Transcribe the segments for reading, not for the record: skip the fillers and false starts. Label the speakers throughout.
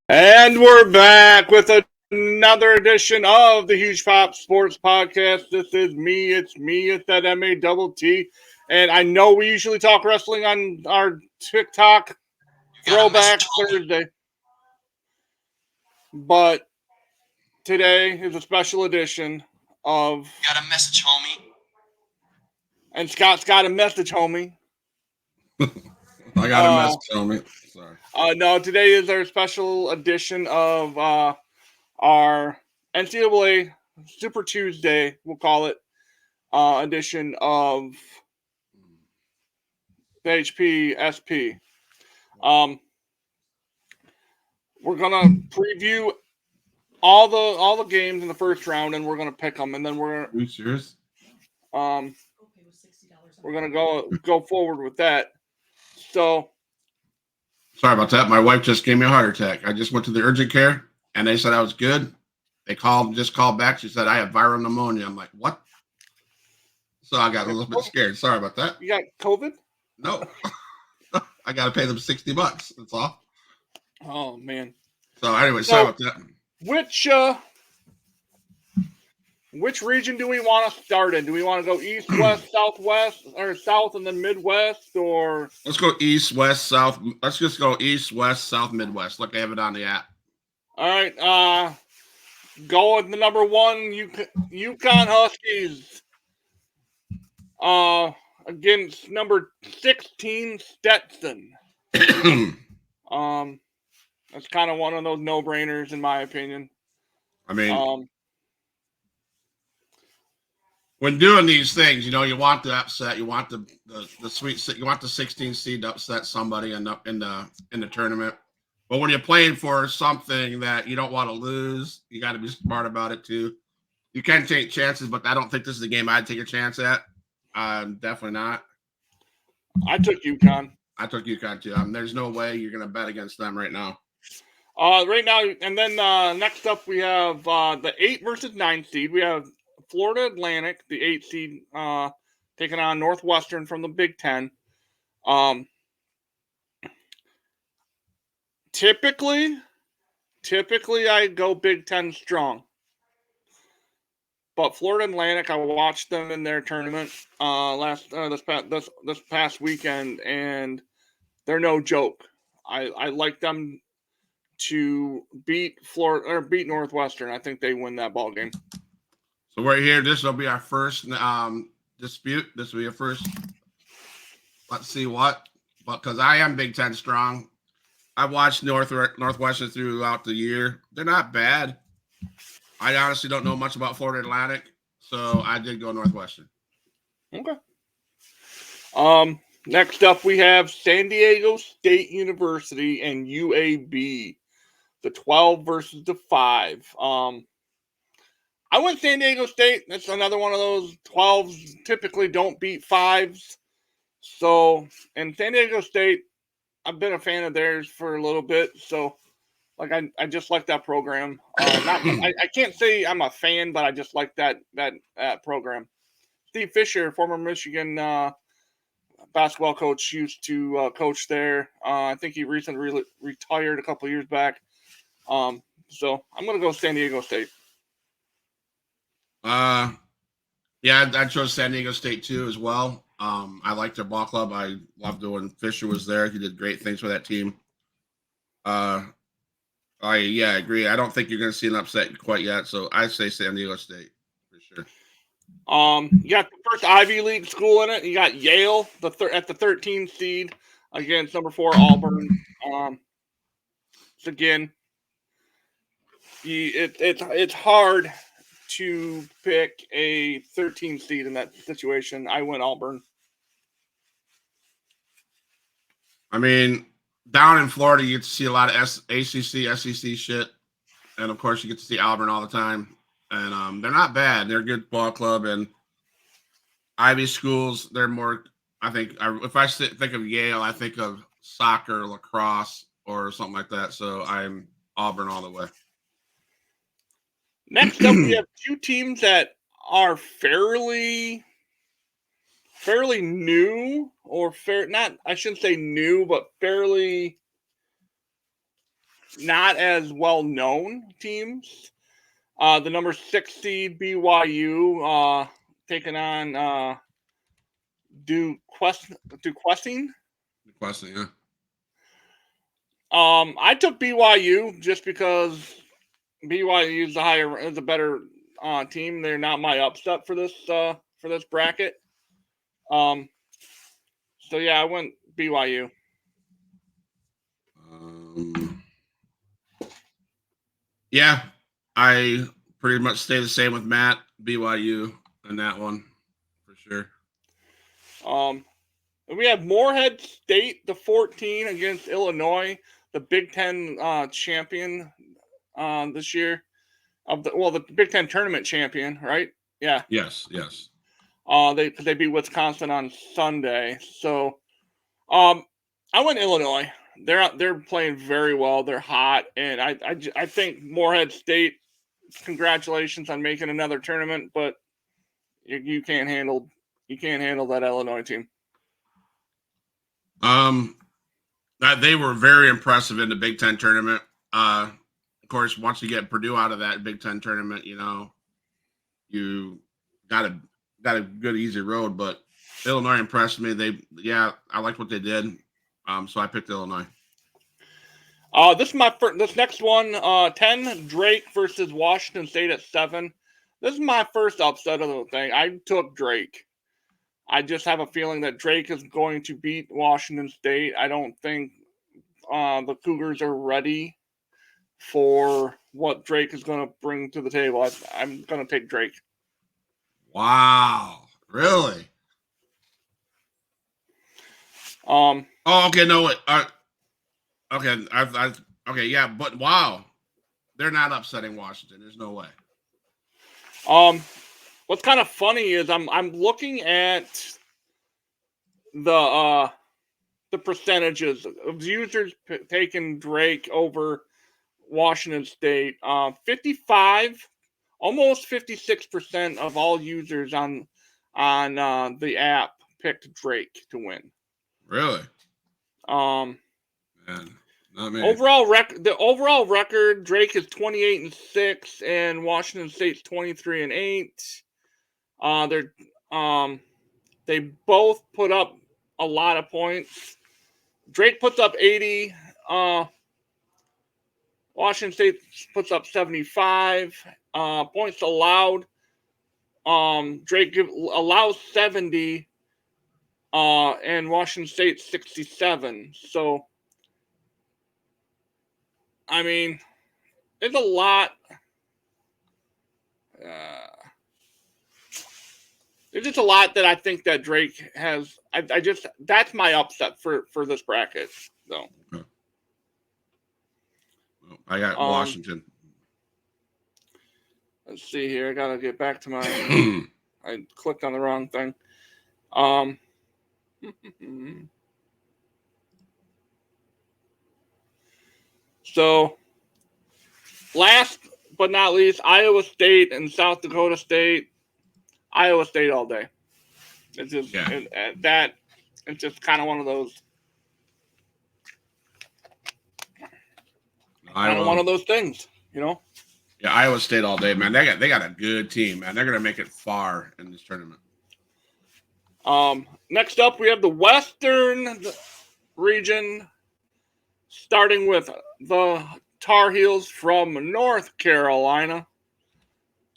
Speaker 1: And we're back with another edition of the HugePop Sports Podcast. This is me. It's me. It's that MATT. And I know we usually talk wrestling on our TikTok Throwback Thursday. But today is a special edition of...
Speaker 2: Got a message, homie.
Speaker 1: And Scott's got a message, homie.
Speaker 3: I got a message, homie. Sorry.
Speaker 1: No, today is our special edition of our NCAA Super Tuesday, we'll call it, edition of the HPSP. We're gonna preview all the games in the first round, and we're gonna pick them, and then we're
Speaker 3: Are you serious?
Speaker 1: We're gonna go forward with that. So
Speaker 3: sorry about that. My wife just gave me a heart attack. I just went to the urgent care, and they said I was good. They just called back. She said I have viral pneumonia. I'm like, what? So I got a little bit scared. Sorry about that.
Speaker 1: You got COVID?
Speaker 3: No. I got to pay them $60. That's all.
Speaker 1: Oh man.
Speaker 3: So anyway, sorry about that.
Speaker 1: Which region do we want to start in? Do we want to go east, west, southwest, or south and then midwest, or?
Speaker 3: Let's go east, west, south. Let's just go east, west, south, midwest. Look, I have it on the app.
Speaker 1: All right. Go with the number one, UConn Huskies. Against number 16, Stetson. That's kind of one of those no-brainers in my opinion.
Speaker 3: I mean, when doing these things, you want the upset, you want the sweet, you want the 16 seed to upset somebody in the tournament. But when you're playing for something that you don't want to lose, you got to be smart about it too. You can take chances, but I don't think this is a game I'd take a chance at. Definitely not.
Speaker 1: I took UConn.
Speaker 3: I took UConn too. There's no way you're going to bet against them right now.
Speaker 1: Right now, and then next up we have the 8 versus 9 seed. We have Florida Atlantic, the 8 seed, taking on Northwestern from the Big Ten. Typically, I go Big Ten strong. But Florida Atlantic, I watched them in their tournament this past weekend, and they're no joke. I like them to beat Florida or beat Northwestern. I think they win that ball game.
Speaker 3: So we're here. This will be our first dispute. This will be our first. Let's see what, because I am Big Ten strong. I've watched Northwestern throughout the year. They're not bad. I honestly don't know much about Florida Atlantic, so I did go Northwestern.
Speaker 1: Okay. Next up, we have San Diego State University and UAB, the 12 versus the 5. I went San Diego State. That's another one of those 12s typically don't beat 5s. So, and San Diego State, I've been a fan of theirs for a little bit. So, like, I just like that program. I can't say I'm a fan, but I just like that program. Steve Fisher, former Michigan basketball coach, used to coach there. I think he recently retired a couple years back. So I'm going to go San Diego State.
Speaker 3: Yeah, I chose San Diego State too as well. I like their ball club. I loved it when Fisher was there. He did great things for that team. I agree. I don't think you're going to see an upset quite yet, so I say San Diego State for sure.
Speaker 1: You got the first Ivy League school in it. You got Yale at the 13th seed against number 4 Auburn. Again, it's hard to pick a 13th seed in that situation. I went Auburn.
Speaker 3: I mean, down in Florida, you get to see a lot of ACC, SEC shit, and of course, you get to see Auburn all the time. And they're not bad. They're a good ball club, and Ivy schools, they're more. I think if I think of Yale, I think of soccer, lacrosse, or something like that. So I'm Auburn all the way.
Speaker 1: Next up, we have 2 teams that are fairly new, or I shouldn't say new, but fairly not as well-known teams. The number 6 seed BYU taking on Duquesne.
Speaker 3: Question, yeah.
Speaker 1: I took BYU just because BYU is a better team. They're not my upset for this bracket. So yeah, I went BYU.
Speaker 3: Yeah, I pretty much stay the same with Matt. BYU in that one for sure.
Speaker 1: We have Morehead State, the 14 against Illinois, the Big Ten champion this year. The Big Ten tournament champion, right? Yeah.
Speaker 3: Yes.
Speaker 1: They beat Wisconsin on Sunday. So, I went Illinois. They're playing very well. They're hot, and I think Morehead State. Congratulations on making another tournament, but you can't handle that Illinois team.
Speaker 3: They were very impressive in the Big Ten tournament. Of course, once you get Purdue out of that Big Ten tournament, you got a good easy road. But Illinois impressed me. I liked what they did. So I picked Illinois.
Speaker 1: This next one, 10 Drake versus Washington State at 7. This is my first upset of the thing. I took Drake. I just have a feeling that Drake is going to beat Washington State. I don't think the Cougars are ready for what Drake is going to bring to the table. I'm going to take Drake.
Speaker 3: Wow, really? Okay, no, wait. Okay, yeah, but wow, they're not upsetting Washington. There's no way.
Speaker 1: What's kind of funny is I'm looking at the percentages of users taking Drake over Washington State. 55, almost 56% of all users on the app picked Drake to win.
Speaker 3: Really?
Speaker 1: Man,
Speaker 3: not me.
Speaker 1: The overall record, Drake is 28-6, and Washington State's 23-8. They both put up a lot of points. Drake puts up 80. Washington State puts up 75. Points allowed. Drake allows 70. And Washington State 67. So, I mean, there's a lot. There's just a lot that I think that Drake has. That's my upset for this bracket. So,
Speaker 3: well, I got Washington.
Speaker 1: Let's see here. I gotta get back to my. I clicked on the wrong thing. So, last but not least, Iowa State and South Dakota State. Iowa State all day. It's just it's just kind of one of those. Kind of one of those things,
Speaker 3: Yeah, Iowa State all day, man. They got a good team, man. They're gonna make it far in this tournament.
Speaker 1: Next up, we have the Western region, starting with the Tar Heels from North Carolina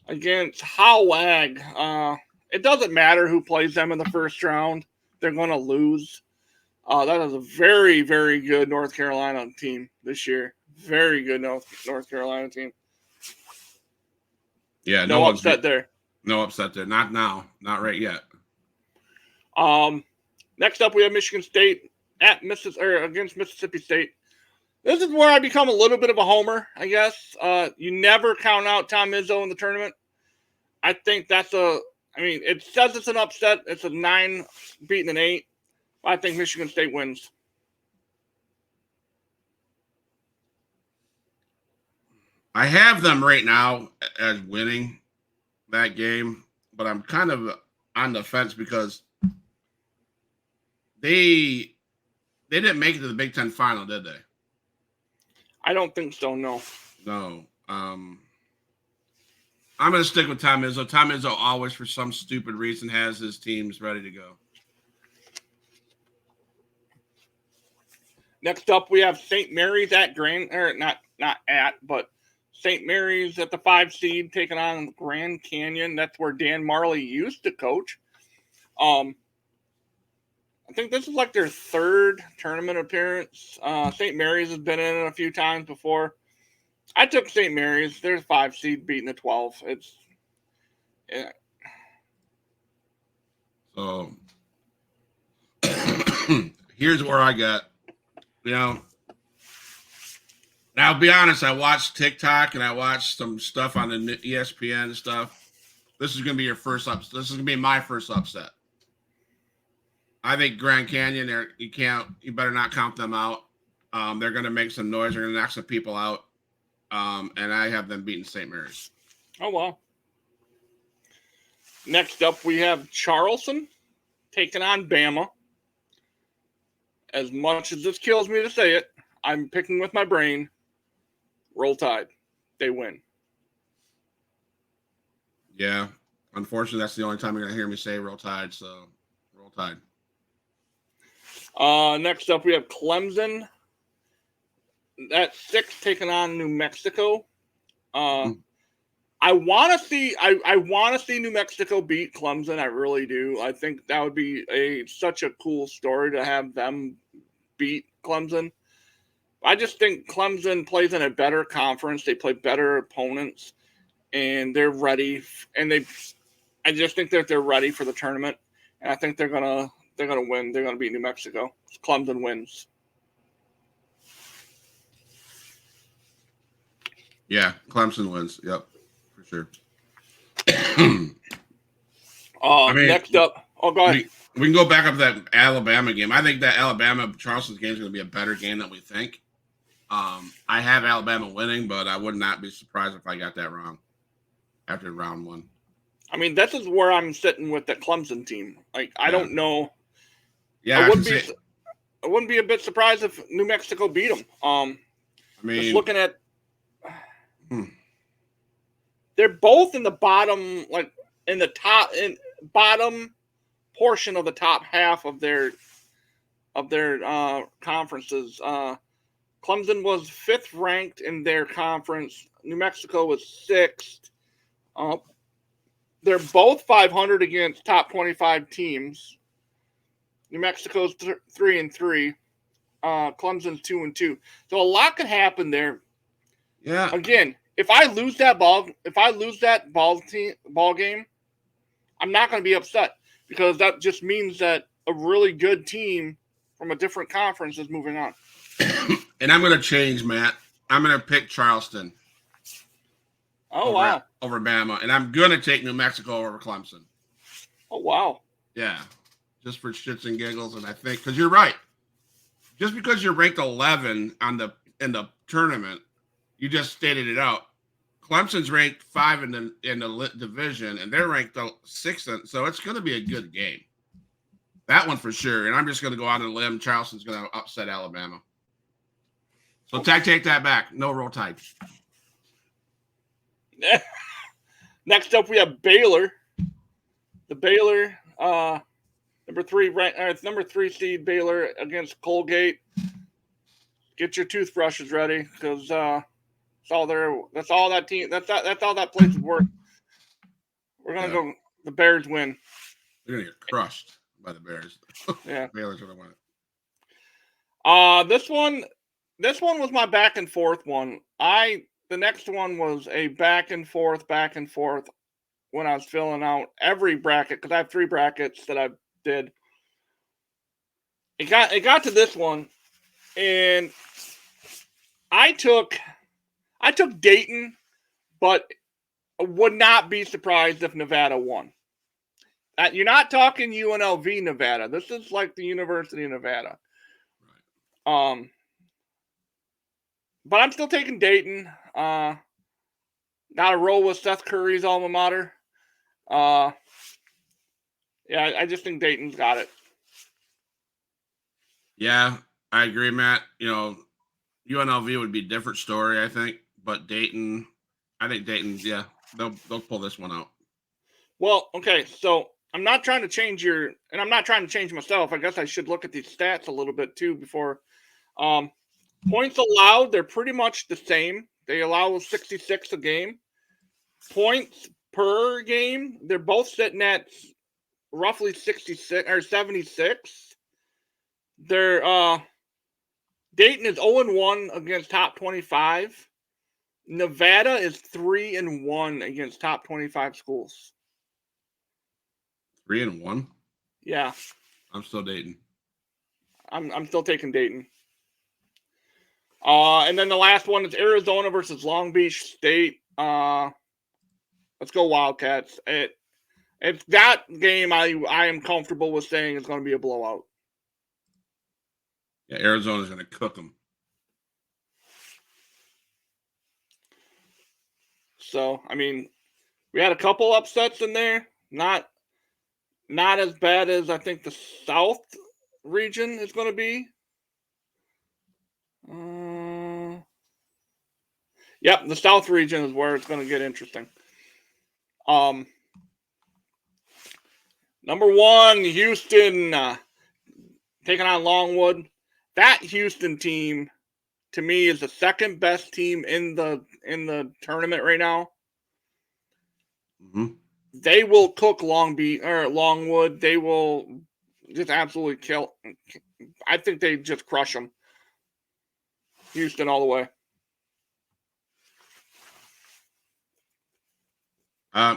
Speaker 1: against Howag. It doesn't matter who plays them in the first round. They're going to lose. That is a very, very good North Carolina team this year. Very good North Carolina team.
Speaker 3: Yeah,
Speaker 1: no upset there.
Speaker 3: No upset there. Not now. Not right yet.
Speaker 1: Next up, we have Michigan State against Mississippi State. This is where I become a little bit of a homer, I guess. You never count out Tom Izzo in the tournament. I think it says it's an upset. It's a 9 beating an 8. I think Michigan State wins.
Speaker 3: I have them right now as winning that game, but I'm kind of on the fence because they didn't make it to the Big Ten final, did they?
Speaker 1: I don't think so. No.
Speaker 3: No. I'm going to stick with Tom Izzo. Tom Izzo always, for some stupid reason, has his teams ready to go.
Speaker 1: Next up, we have St. Mary's at but St. Mary's at the 5 seed taking on Grand Canyon. That's where Dan Marley used to coach. I think this is like their 3rd tournament appearance. St. Mary's has been in it a few times before. I took St. Mary's. They're 5 seed beating the 12. Yeah.
Speaker 3: So here's where I got. Now, I'll be honest, I watched TikTok and I watched some stuff on the ESPN and stuff. This is going to be your first upset. This is going to be my first upset. I think Grand Canyon, you better not count them out. They're going to make some noise. They're going to knock some people out. And I have them beating St. Mary's.
Speaker 1: Oh, wow. Next up, we have Charleston taking on Bama. As much as this kills me to say it, I'm picking with my brain. Roll Tide. They win.
Speaker 3: Yeah. Unfortunately, that's the only time you're going to hear me say Roll Tide, so Roll Tide.
Speaker 1: Next up, we have Clemson at 6 taking on New Mexico. I want to see New Mexico beat Clemson. I really do. I think that would be such a cool story to have them beat Clemson. I just think Clemson plays in a better conference. They play better opponents, and they're ready. And I just think that they're ready for the tournament. And I think they're gonna win. They're gonna beat New Mexico. Clemson wins.
Speaker 3: Yeah, Clemson wins. Yep, for sure.
Speaker 1: Next up, go ahead.
Speaker 3: We can go back up to that Alabama game. I think that Alabama-Charleston game is going to be a better game than we think. I have Alabama winning, but I would not be surprised if I got that wrong after round 1.
Speaker 1: I mean, this is where I'm sitting with the Clemson team. Like, I don't know.
Speaker 3: Yeah,
Speaker 1: I wouldn't be a bit surprised if New Mexico beat them. Just looking at, they're both in the bottom, like in the bottom portion of the top half of their conferences. Clemson was 5th ranked in their conference. New Mexico was 6th. They're both 500 against top 25 teams. New Mexico's 3-3. Clemson's 2-2. So a lot could happen there.
Speaker 3: Yeah.
Speaker 1: Again, if I lose that ball game, I'm not going to be upset because that just means that a really good team from a different conference is moving on.
Speaker 3: And I'm going to change, Matt. I'm going to pick Charleston.
Speaker 1: Oh, wow.
Speaker 3: Over Bama. And I'm going to take New Mexico over Clemson.
Speaker 1: Oh, wow.
Speaker 3: Yeah. Just for shits and giggles. And I think, because you're right. Just because you're ranked 11 in the tournament, you just stated it out. Clemson's ranked 5 in the division, and they're ranked 6th. So it's going to be a good game. That one for sure. And I'm just going to go out on a limb. Charleston's going to upset Alabama. So take that back. No Roll Tide.
Speaker 1: Next up, we have Baylor. The Baylor, number 3 seed Baylor against Colgate. Get your toothbrushes ready because that's all that team. That's all that place is worth. We're gonna go. The Bears win.
Speaker 3: They're gonna get crushed by the Bears.
Speaker 1: Yeah,
Speaker 3: Baylor's gonna win
Speaker 1: it. This one was my back and forth one. The next one was a back and forth when I was filling out every bracket because I have 3 brackets that I did. It got to this one, and I took Dayton, but I would not be surprised if Nevada won. You're not talking UNLV Nevada. This is like the University of Nevada. Right. But I'm still taking Dayton. Got to roll with Seth Curry's alma mater. Yeah, I just think Dayton's got it.
Speaker 3: Yeah, I agree, Matt. You UNLV would be a different story, I think. But Dayton, I think Dayton, yeah, they'll pull this one out.
Speaker 1: Well, okay, so I'm not trying to change and I'm not trying to change myself. I guess I should look at these stats a little bit too before. Points allowed, they're pretty much the same. They allow 66 a game. Points per game, they're both sitting at roughly 66 or 76. They're Dayton is 0-1 against top 25. Nevada is 3-1 against top 25 schools.
Speaker 3: 3-1.
Speaker 1: Yeah,
Speaker 3: I'm still Dayton.
Speaker 1: I'm still taking Dayton. And then the last one is Arizona versus Long Beach State. Let's go Wildcats. It's that game I am comfortable with saying it's going to be a blowout.
Speaker 3: Yeah, Arizona's going to cook them.
Speaker 1: So, I mean, we had a couple upsets in there. Not as bad as I think the South region is going to be. Yep, the South region is where it's going to get interesting. Number 1, Houston taking on Longwood. That Houston team, to me, is the second best team in the tournament right now.
Speaker 3: Mm-hmm.
Speaker 1: They will cook Longwood. They will just absolutely kill. I think they just crush them. Houston all the way.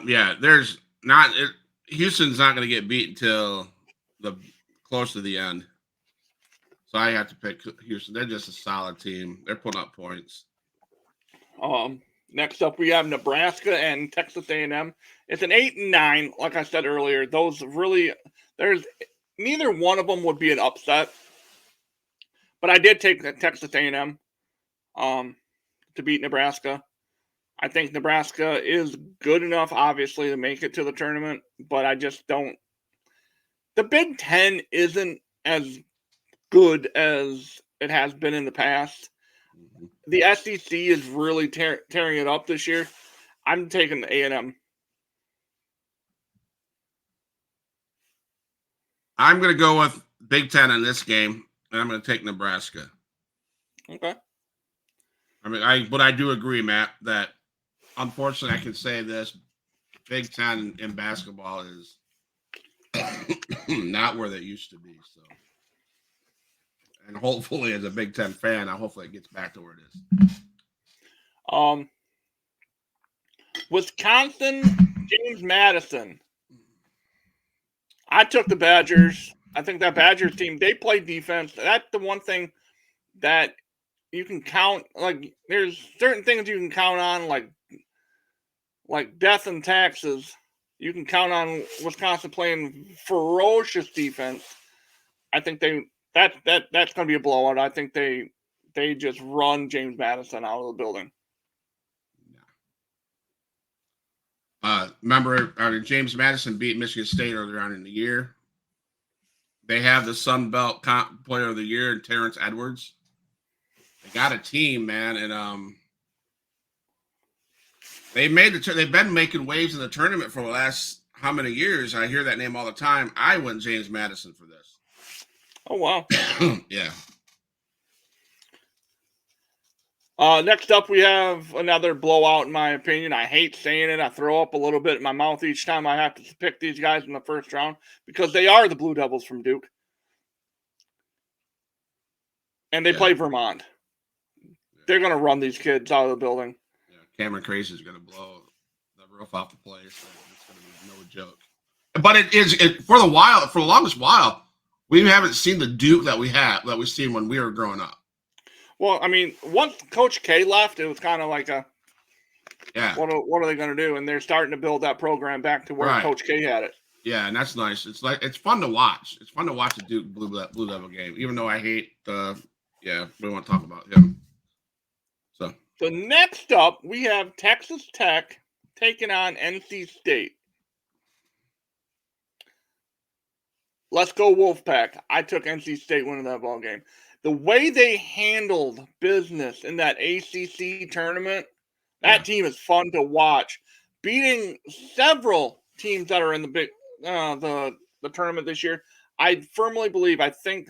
Speaker 3: Yeah, there's not. Houston's not going to get beat until the close to the end. So I have to pick Houston. They're just a solid team. They're putting up points.
Speaker 1: Next up, we have Nebraska and Texas A&M. It's an 8 and 9. Like I said earlier, those really there's neither one of them would be an upset. But I did take Texas A&M to beat Nebraska. I think Nebraska is good enough, obviously, to make it to the tournament, but I just don't. The Big Ten isn't as good as it has been in the past. Mm-hmm. The SEC is really tearing it up this year. I'm taking the A&M.
Speaker 3: I'm going to go with Big Ten in this game, and I'm going to take Nebraska.
Speaker 1: Okay.
Speaker 3: I mean, but I do agree, Matt, that unfortunately I can say this: Big Ten in basketball is not where they used to be. So, and hopefully, as a Big Ten fan, hopefully it gets back to where it is.
Speaker 1: Wisconsin, James Madison. I took the Badgers. I think that Badgers team, they play defense. That's the one thing that you can count. Like, there's certain things you can count on, like death and taxes. You can count on Wisconsin playing ferocious defense. I think that's going to be a blowout. I think they just run James Madison out of the building.
Speaker 3: Remember, James Madison beat Michigan State earlier on in the year. They have the Sun Belt Player of the Year, Terrence Edwards. They got a team, man, and they've been making waves in the tournament for the last how many years? I hear that name all the time. I went James Madison for this.
Speaker 1: Oh wow!
Speaker 3: Yeah.
Speaker 1: Next up, we have another blowout, in my opinion. I hate saying it. I throw up a little bit in my mouth each time I have to pick these guys in the first round because they are the Blue Devils from Duke. And they play Vermont. They're going to run these kids out of the building.
Speaker 3: Yeah, Cameron Crazy is going to blow the roof off the place. It's going to be no joke. But for the longest while, we haven't seen the Duke that we've seen when we were growing up.
Speaker 1: Well, I mean, once Coach K left, it was kind of like
Speaker 3: yeah.
Speaker 1: What are they going to do? And they're starting to build that program back to where Coach K had it.
Speaker 3: Yeah, and that's nice. It's fun to watch. It's fun to watch the Duke Blue Devil game, even though I hate we won't talk about him. So
Speaker 1: next up, we have Texas Tech taking on NC State. Let's go Wolfpack. I took NC State winning that ball game the way they handled business in that ACC tournament, that team is fun to watch. Beating several teams that are in the big the tournament this year, I firmly believe. I think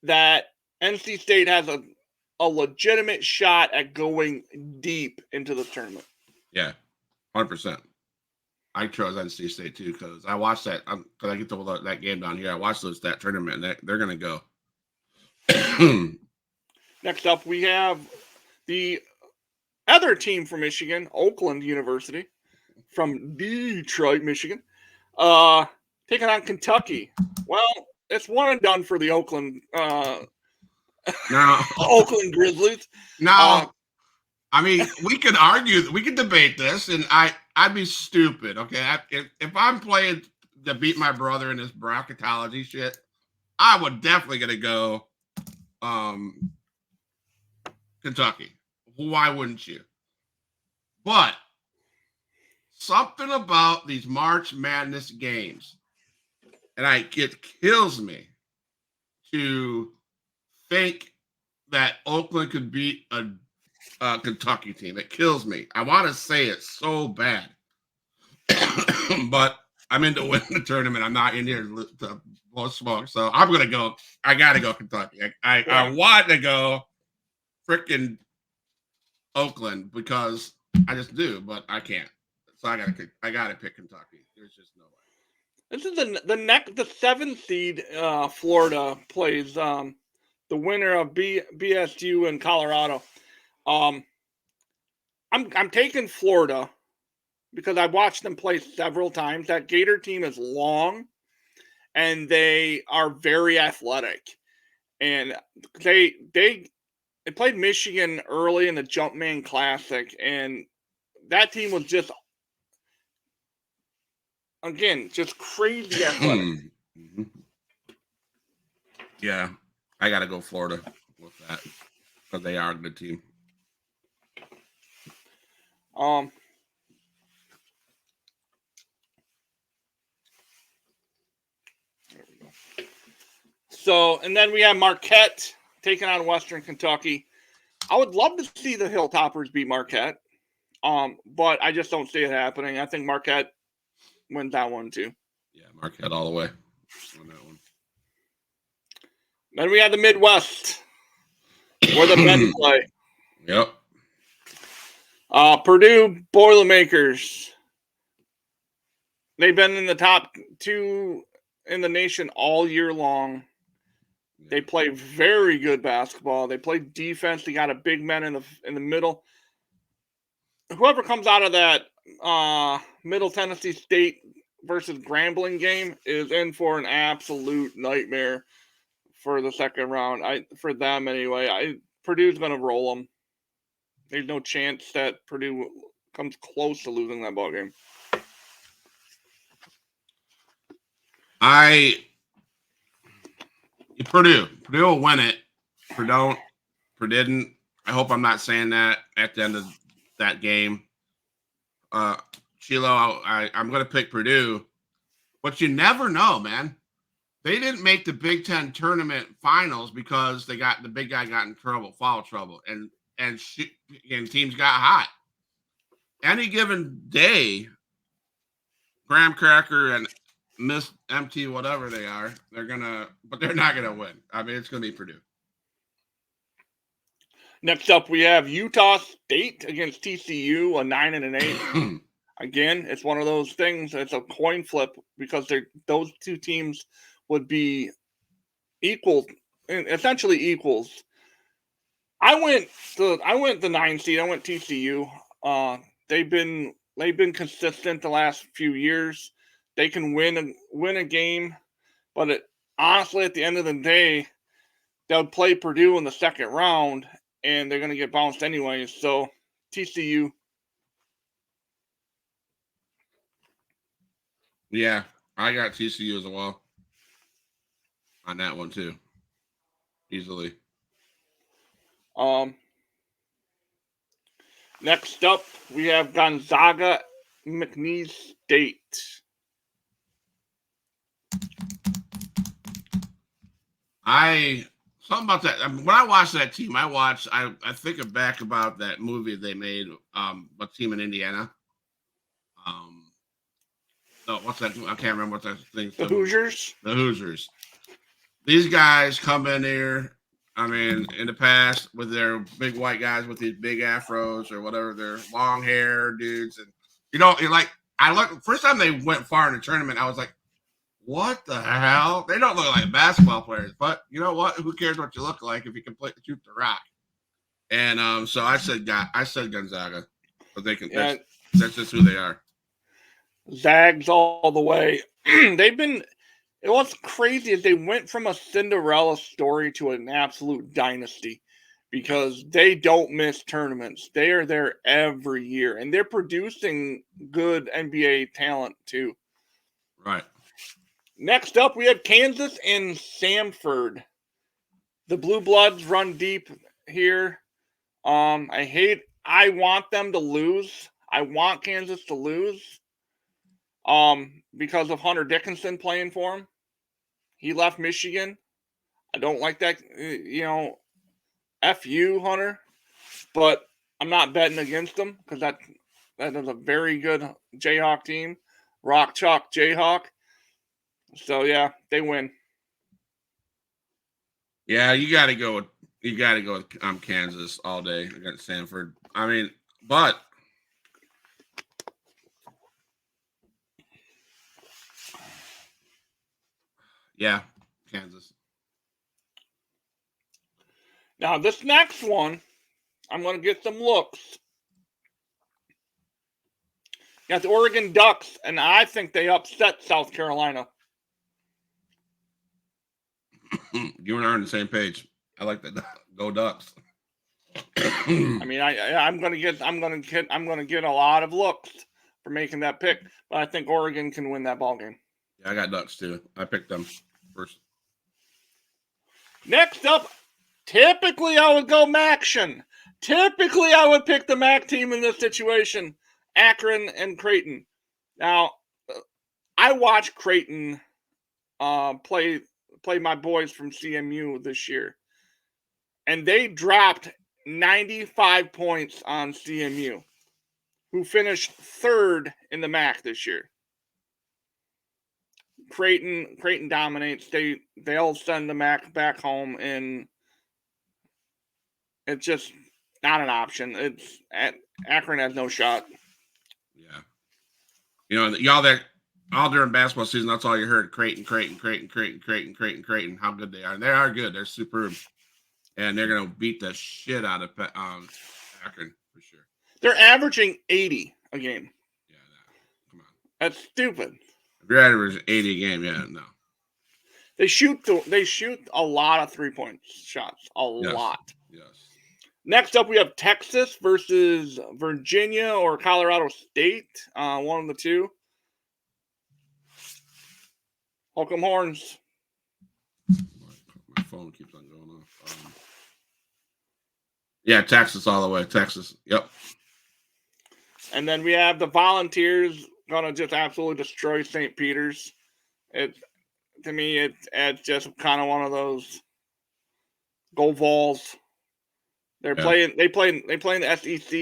Speaker 1: that NC State has a legitimate shot at going deep into the tournament.
Speaker 3: Yeah, 100%. I chose NC State too because I watched that. Because I get to that game down here. I watched that tournament, and they're going to go.
Speaker 1: Next up, we have the other team from Michigan, Oakland University, from Detroit, Michigan, taking on Kentucky. Well, it's one and done for the Oakland Oakland Grizzlies.
Speaker 3: Now, I mean, we could argue, we could debate this, and I'd be stupid. Okay, if I'm playing to beat my brother in this bracketology shit, I would definitely gonna go Kentucky. Why wouldn't you? But something about these March Madness games, and it kills me to think that Oakland could beat a Kentucky team. It kills me. I want to say it so bad, but I'm in to win the tournament. I'm not in here to blow smoke. So I'm gonna go. I gotta go Kentucky. I want to go freaking Oakland because I just do, but I can't. So I gotta pick Kentucky. There's just no way.
Speaker 1: This is the 7th seed. Florida plays the winner of BSU and Colorado. I'm taking Florida because I've watched them play several times. That Gator team is long and they are very athletic. And they played Michigan early in the Jumpman Classic, and that team was just crazy athletic.
Speaker 3: Mm-hmm. Yeah, I got to go Florida with that because they are a good team.
Speaker 1: There we go. So, and then we have Marquette taking on Western Kentucky. I would love to see the Hilltoppers beat Marquette, but I just don't see it happening. I think Marquette wins that one too.
Speaker 3: Yeah, Marquette all the way on that one.
Speaker 1: Then we have the Midwest, where the men play.
Speaker 3: Yep.
Speaker 1: Purdue Boilermakers. They've been in the top 2 in the nation all year long. They play very good basketball. They play defense. They got a big man in the middle. Whoever comes out of that Middle Tennessee State versus Grambling game is in for an absolute nightmare for the second round. For them anyway. Purdue's going to roll them. There's no chance that Purdue comes close to losing that ball game.
Speaker 3: Purdue will win it. Purdue didn't. I hope I'm not saying that at the end of that game. Chilo, I'm going to pick Purdue, but you never know, man. They didn't make the Big Ten tournament finals because the big guy got in foul trouble, and teams got hot. Any given day, Graham Cracker and Miss MT, whatever they are, but they're not gonna win. I mean, it's gonna be Purdue.
Speaker 1: Next up, we have Utah State against TCU, a 9 and an 8. Again, it's one of those things. It's a coin flip because those two teams would be equal, essentially equals. I went the 9 seed. I went TCU. They've been consistent the last few years. They can win a game, but honestly, at the end of the day, they'll play Purdue in the second round, and they're going to get bounced anyway. So TCU.
Speaker 3: Yeah, I got TCU as well on that one too, easily.
Speaker 1: Next up, we have Gonzaga McNeese State.
Speaker 3: Something about that. I mean, when I watch that team, I think back about that movie they made, a team in Indiana. Um, no, what's that? I can't remember what that thing.
Speaker 1: The Hoosiers.
Speaker 3: The Hoosiers. These guys come in here. I mean, in the past, with their big white guys with these big afros or whatever, their long hair dudes, and you're like, I look first time they went far in the tournament, I was like, what the hell? They don't look like basketball players, but you know what? Who cares what you look like if you can shoot the rock? And so I said Gonzaga, but they can.
Speaker 1: Yeah.
Speaker 3: That's just who they are.
Speaker 1: Zags all the way. They've been. What's crazy is they went from a Cinderella story to an absolute dynasty because they don't miss tournaments. They are there every year, and they're producing good NBA talent too.
Speaker 3: Right.
Speaker 1: Next up, we have Kansas and Samford. The Blue Bloods run deep here. I want them to lose. I want Kansas to lose. Because of Hunter Dickinson playing for him. He left Michigan. I don't like that. F you, Hunter. But I'm not betting against him because that is a very good Jayhawk team. Rock Chalk Jayhawk. So yeah, they win.
Speaker 3: Yeah, you got to go with Kansas all day against Samford. I mean, but yeah, Kansas.
Speaker 1: Now this next one, I'm going to get some looks. Got the Oregon Ducks, and I think they upset South Carolina.
Speaker 3: You and I are on the same page. I like that. Go Ducks.
Speaker 1: I mean, I'm gonna get a lot of looks for making that pick, but I think Oregon can win that ball game.
Speaker 3: Yeah, I got Ducks too. I picked them first.
Speaker 1: Next up, typically I would go Maction. Typically I would pick the MAC team in this situation, Akron and Creighton. Now, I watched Creighton play my boys from CMU this year, and they dropped 95 points on CMU, who finished third in the MAC this year. Creighton dominates. They'll send the MAC back home, and it's just not an option. Akron has no shot.
Speaker 3: Yeah, y'all that all during basketball season, that's all you heard: Creighton. How good they are. And they are good. They're superb, and they're gonna beat the shit out of Akron for sure.
Speaker 1: They're averaging 80 a game.
Speaker 3: Yeah, come on.
Speaker 1: That's stupid.
Speaker 3: If you're averaging 80 a game, yeah, no.
Speaker 1: They shoot a lot of 3-point shots. A lot.
Speaker 3: Yes.
Speaker 1: Next up, we have Texas versus Virginia or Colorado State. One of the two. Holcomb Horns.
Speaker 3: My phone keeps on going off. Yeah, Texas all the way. Texas. Yep.
Speaker 1: And then we have the Volunteers gonna just absolutely destroy St. Peter's. To me, it's just kind of one of those go Vols. They play in the SEC,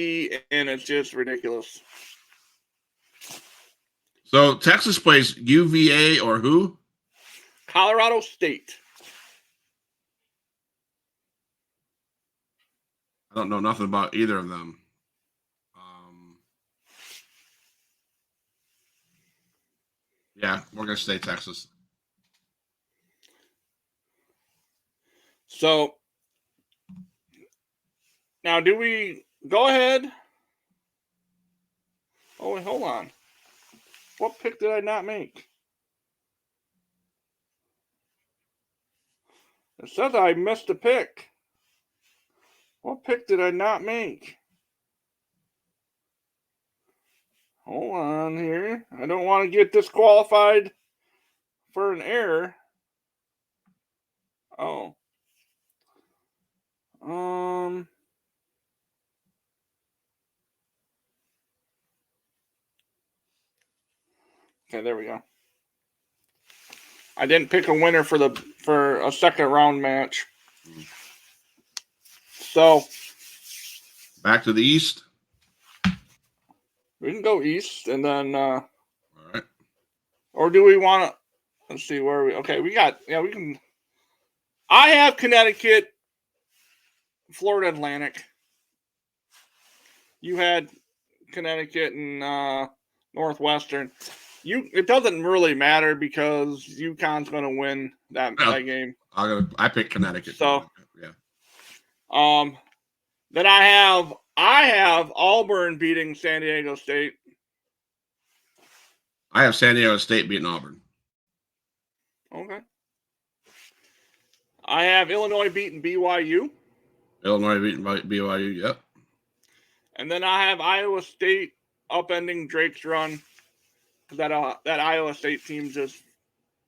Speaker 1: and it's just ridiculous.
Speaker 3: So Texas plays UVA or who?
Speaker 1: Colorado State.
Speaker 3: I don't know nothing about either of them. Yeah, we're gonna say Texas.
Speaker 1: So now, do we go ahead? Oh wait, hold on. What pick did I not make? It says I missed a pick. What pick did I not make? Hold on here. I don't want to get disqualified for an error. Oh. Okay, there we go. I didn't pick a winner for a second round match. So
Speaker 3: back to the East.
Speaker 1: We can go East and then.
Speaker 3: All right.
Speaker 1: Or do we want to? Let's see where we. Okay, we can. I have Connecticut, Florida Atlantic. You had Connecticut and Northwestern. It doesn't really matter because UConn's going to win that game.
Speaker 3: I picked Connecticut.
Speaker 1: So
Speaker 3: yeah.
Speaker 1: Then I have Auburn beating San Diego State.
Speaker 3: I have San Diego State beating Auburn.
Speaker 1: Okay. I have Illinois beating BYU.
Speaker 3: Illinois beating BYU, yep.
Speaker 1: And then I have Iowa State upending Drake's run because that Iowa State team's just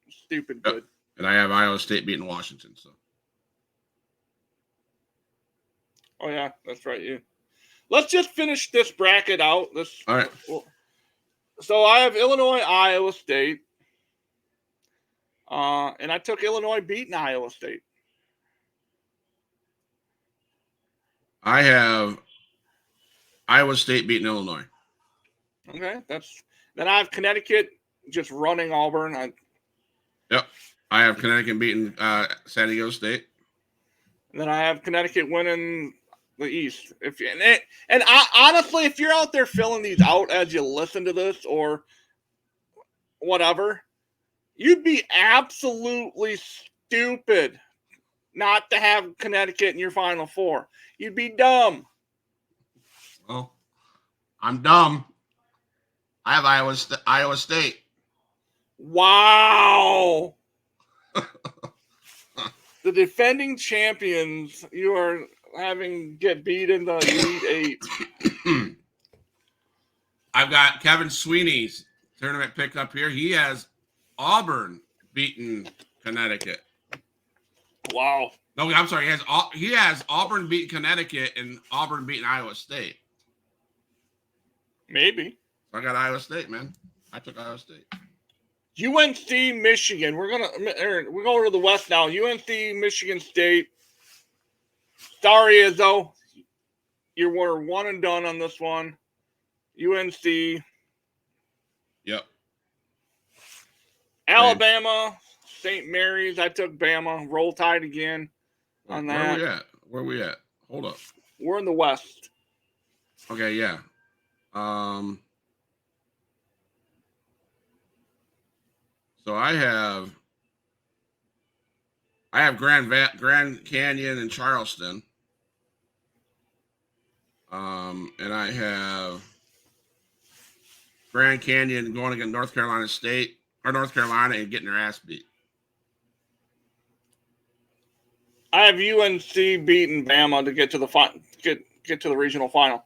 Speaker 1: stupid good.
Speaker 3: Yep. And I have Iowa State beating Washington. So.
Speaker 1: Oh yeah, that's right. You. Let's just finish this bracket out.
Speaker 3: All right.
Speaker 1: So I have Illinois, Iowa State. And I took Illinois beating Iowa State.
Speaker 3: I have Iowa State beating Illinois.
Speaker 1: Okay, then I have Connecticut just running Auburn.
Speaker 3: Yep, I have Connecticut beating San Diego State.
Speaker 1: And then I have Connecticut winning the East. Honestly, if you're out there filling these out as you listen to this or whatever, you'd be absolutely stupid not to have Connecticut in your Final Four. You'd be dumb.
Speaker 3: Well, I'm dumb. I have Iowa State.
Speaker 1: Wow. The defending champions, you are having get beat in the Elite Eight.
Speaker 3: I've got Kevin Sweeney's tournament pick up here. He has Auburn beating Connecticut.
Speaker 1: Wow.
Speaker 3: No, I'm sorry. He has Auburn beating Connecticut and Auburn beating Iowa State.
Speaker 1: Maybe.
Speaker 3: I got Iowa State, man. I took Iowa State.
Speaker 1: UNC, Michigan. We're going to the West now. UNC, Michigan State. Sorry, Izzo. You were one and done on this one. UNC.
Speaker 3: Yep.
Speaker 1: Alabama, St. Mary's. I took Bama. Roll Tide again on that.
Speaker 3: Where we at? Hold up.
Speaker 1: We're in the West.
Speaker 3: Okay, yeah. So I have Grand Canyon and Charleston. And I have Grand Canyon going against North Carolina State or North Carolina and getting their ass beat.
Speaker 1: I have UNC beating Bama to get to the get to the regional final.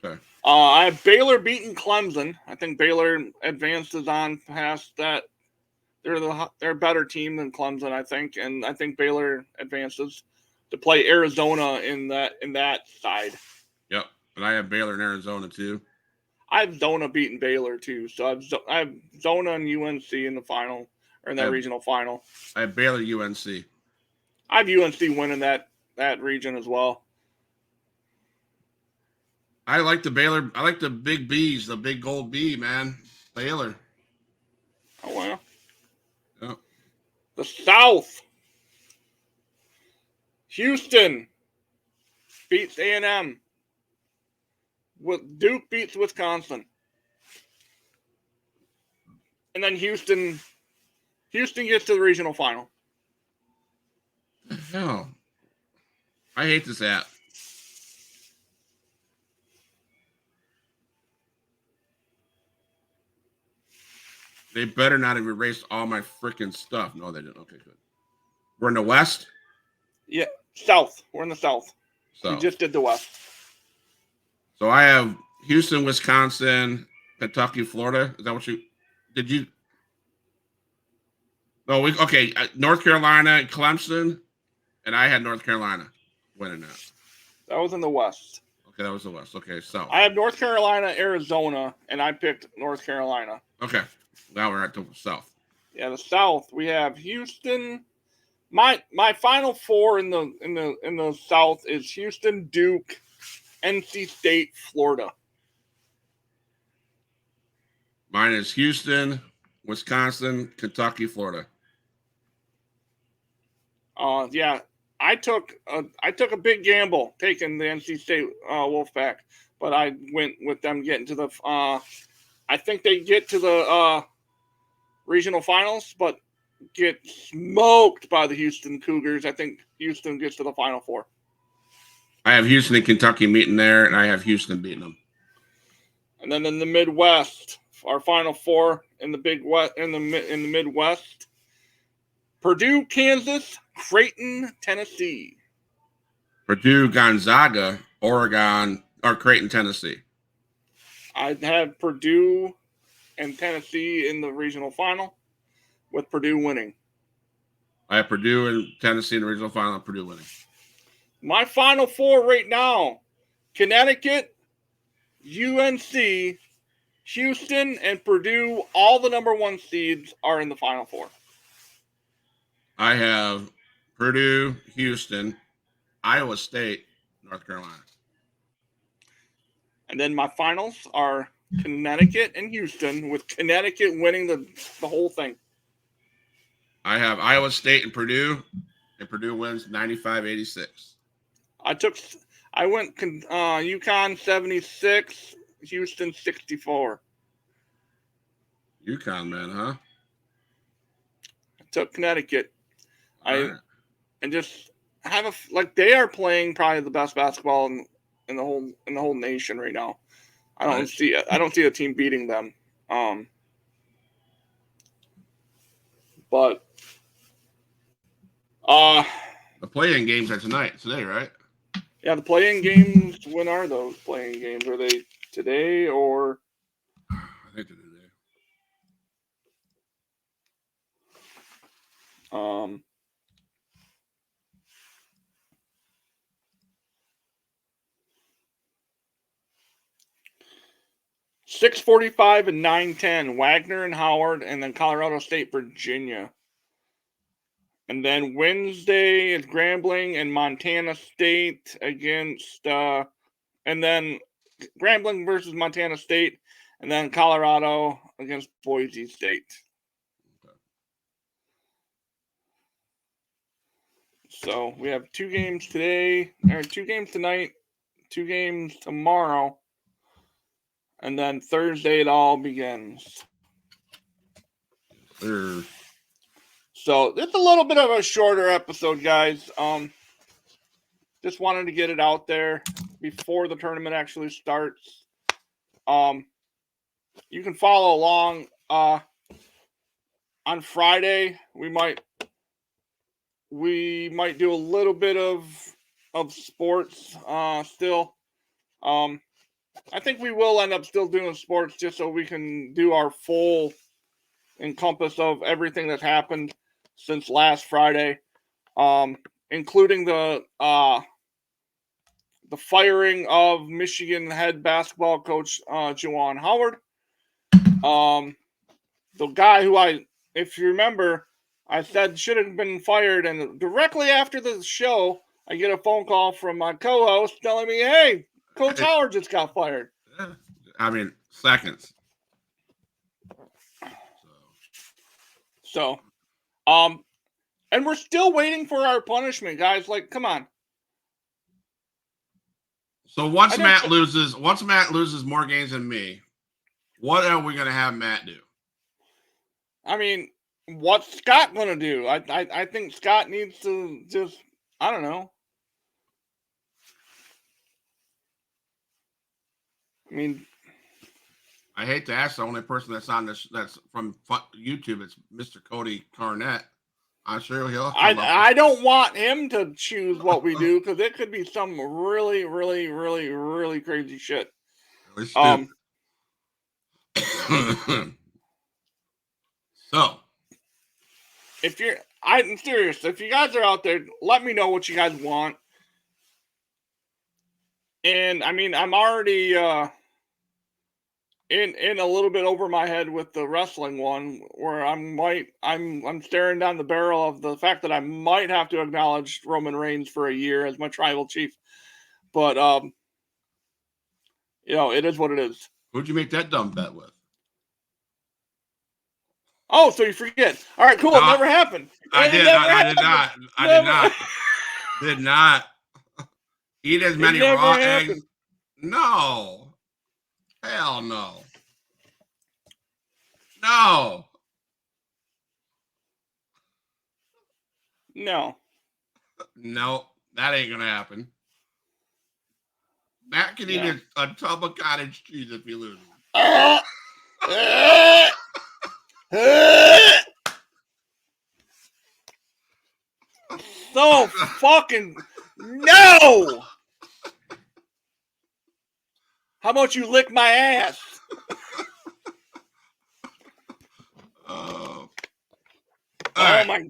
Speaker 3: Okay.
Speaker 1: I have Baylor beating Clemson. I think Baylor advances on past that. They're a better team than Clemson, I think, and I think Baylor advances to play Arizona in that side.
Speaker 3: Yep, and I have Baylor and Arizona too.
Speaker 1: I have Zona beating Baylor too, so I have Zona and UNC in the final or in that regional final.
Speaker 3: I have Baylor UNC.
Speaker 1: I have UNC winning that region as well.
Speaker 3: I like the Baylor. I like the big B's, the big gold B, man. Baylor.
Speaker 1: Oh wow.
Speaker 3: Yep.
Speaker 1: The South. Houston beats A&M. Duke beats Wisconsin. And then Houston gets to the regional final.
Speaker 3: Hell. I hate this app. They better not have erased all my freaking stuff. No, they didn't. Okay, good. We're in the West?
Speaker 1: Yeah, South. We're in the South.
Speaker 3: So
Speaker 1: we just did the West.
Speaker 3: So I have Houston, Wisconsin, Kentucky, Florida. Is that what did you? No, okay. North Carolina, Clemson, and I had North Carolina winning that.
Speaker 1: That was in the West.
Speaker 3: Okay, that was the West. Okay, so
Speaker 1: I have North Carolina, Arizona, and I picked North Carolina.
Speaker 3: Okay, now we're at the South.
Speaker 1: Yeah, the South. We have Houston. My Final Four in the South is Houston, Duke, NC State, Florida.
Speaker 3: Mine is Houston, Wisconsin, Kentucky, Florida.
Speaker 1: Yeah, I took a big gamble taking the NC State Wolfpack, but I went with them getting to the. I think they get to the regional finals, but get smoked by the Houston Cougars. I think Houston gets to the Final Four.
Speaker 3: I have Houston and Kentucky meeting there, and I have Houston beating them.
Speaker 1: And then in the Midwest, our Final Four in the Big West in the Midwest, Purdue, Kansas, Creighton, Tennessee.
Speaker 3: Purdue, Gonzaga, Oregon, or Creighton, Tennessee.
Speaker 1: I have Purdue and Tennessee in the regional final, with Purdue winning.
Speaker 3: I have Purdue and Tennessee in the regional final, and Purdue winning.
Speaker 1: My Final Four right now: Connecticut, UNC, Houston, and Purdue. All the number 1 seeds are in the Final Four.
Speaker 3: I have Purdue, Houston, Iowa State, North Carolina.
Speaker 1: And then my finals are Connecticut and Houston, with Connecticut winning the whole thing.
Speaker 3: I have Iowa State and Purdue wins 95-86.
Speaker 1: I went UConn 76, Houston 64.
Speaker 3: UConn, man, huh?
Speaker 1: I took Connecticut.
Speaker 3: Right.
Speaker 1: And just have they are playing probably the best basketball in the whole nation right now. I don't see a team beating them. But
Speaker 3: the play-in games are today, right?
Speaker 1: Yeah, the play-in games. When are those play-in games? Are they today or?
Speaker 3: I think they're today.
Speaker 1: 6:45 and 9:10. Wagner and Howard, and then Colorado State, Virginia. And then Wednesday is Grambling and Montana State against, and then Grambling versus Montana State, and then Colorado against Boise State. So we have 2 games today, or 2 games tonight, 2 games tomorrow, and then Thursday it all begins. So it's a little bit of a shorter episode, guys. Just wanted to get it out there before the tournament actually starts. You can follow along. On Friday, we might do a little bit of sports still. I think we will end up still doing sports just so we can do our full encompass of everything that's happened since last Friday, including the firing of Michigan head basketball coach Juwan Howard. The guy who if you remember, I said should have been fired, and directly after the show, I get a phone call from my co-host telling me, "Hey, Coach Howard just got fired."
Speaker 3: I mean, seconds.
Speaker 1: So, and we're still waiting for our punishment, guys. Like, come on.
Speaker 3: So once Matt loses more games than me, what are we going to have Matt do?
Speaker 1: I mean, what's Scott going to do? I think Scott needs to just, I don't know. I mean,
Speaker 3: I hate to ask the only person that's on this that's from YouTube. It's Mr. Cody Carnett. I'm sure he'll.
Speaker 1: I don't want him to choose what we do because it could be some really, really, really, really crazy shit.
Speaker 3: Really stupid. So,
Speaker 1: I'm serious. If you guys are out there, let me know what you guys want. And I mean, I'm already in a little bit over my head with the wrestling one, where I'm staring down the barrel of the fact that I might have to acknowledge Roman Reigns for a year as my tribal chief. But it is what it is.
Speaker 3: Who'd you make that dumb bet with?
Speaker 1: Oh, so you forget. All right, cool.
Speaker 3: No,
Speaker 1: it never happened.
Speaker 3: I did not eat as many raw eggs. No. Hell no. No.
Speaker 1: No.
Speaker 3: No, that ain't gonna happen. Matt can eat a tub of cottage cheese if he loses.
Speaker 1: So fucking no! How about you lick my ass?
Speaker 3: Oh
Speaker 1: right. My!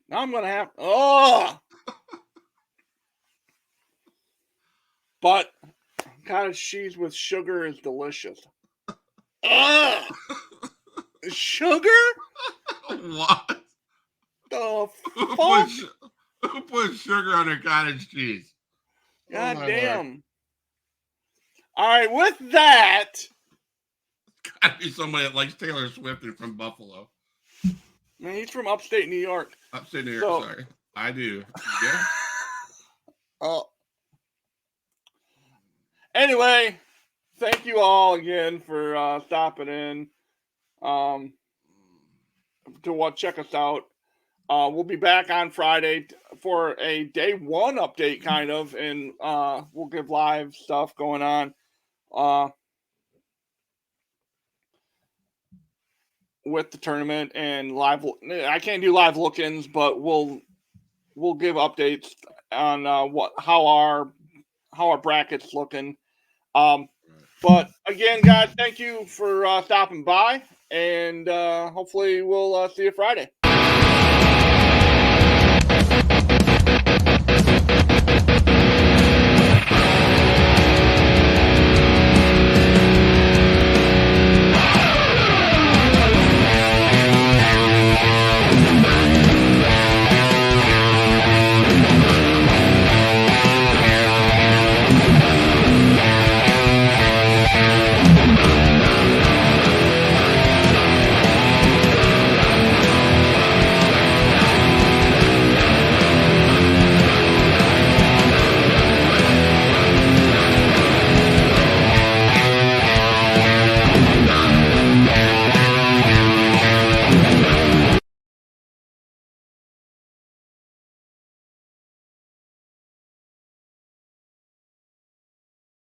Speaker 1: Now I'm gonna have. Oh! But cottage cheese with sugar is delicious. Sugar?
Speaker 3: What?
Speaker 1: The fuck?
Speaker 3: Who put sugar on their cottage cheese?
Speaker 1: God damn. All right, with that.
Speaker 3: It's gotta be somebody that likes Taylor Swift and from Buffalo.
Speaker 1: Man, he's from upstate New York.
Speaker 3: Upstate New York, sorry. I do. Yeah.
Speaker 1: Anyway, thank you all again for stopping in to check us out. We'll be back on Friday for a day one update, kind of, and we'll give live stuff going on with the tournament and live. I can't do live look-ins, but we'll give updates on how our bracket's looking. But again, guys, thank you for stopping by, and hopefully we'll see you Friday.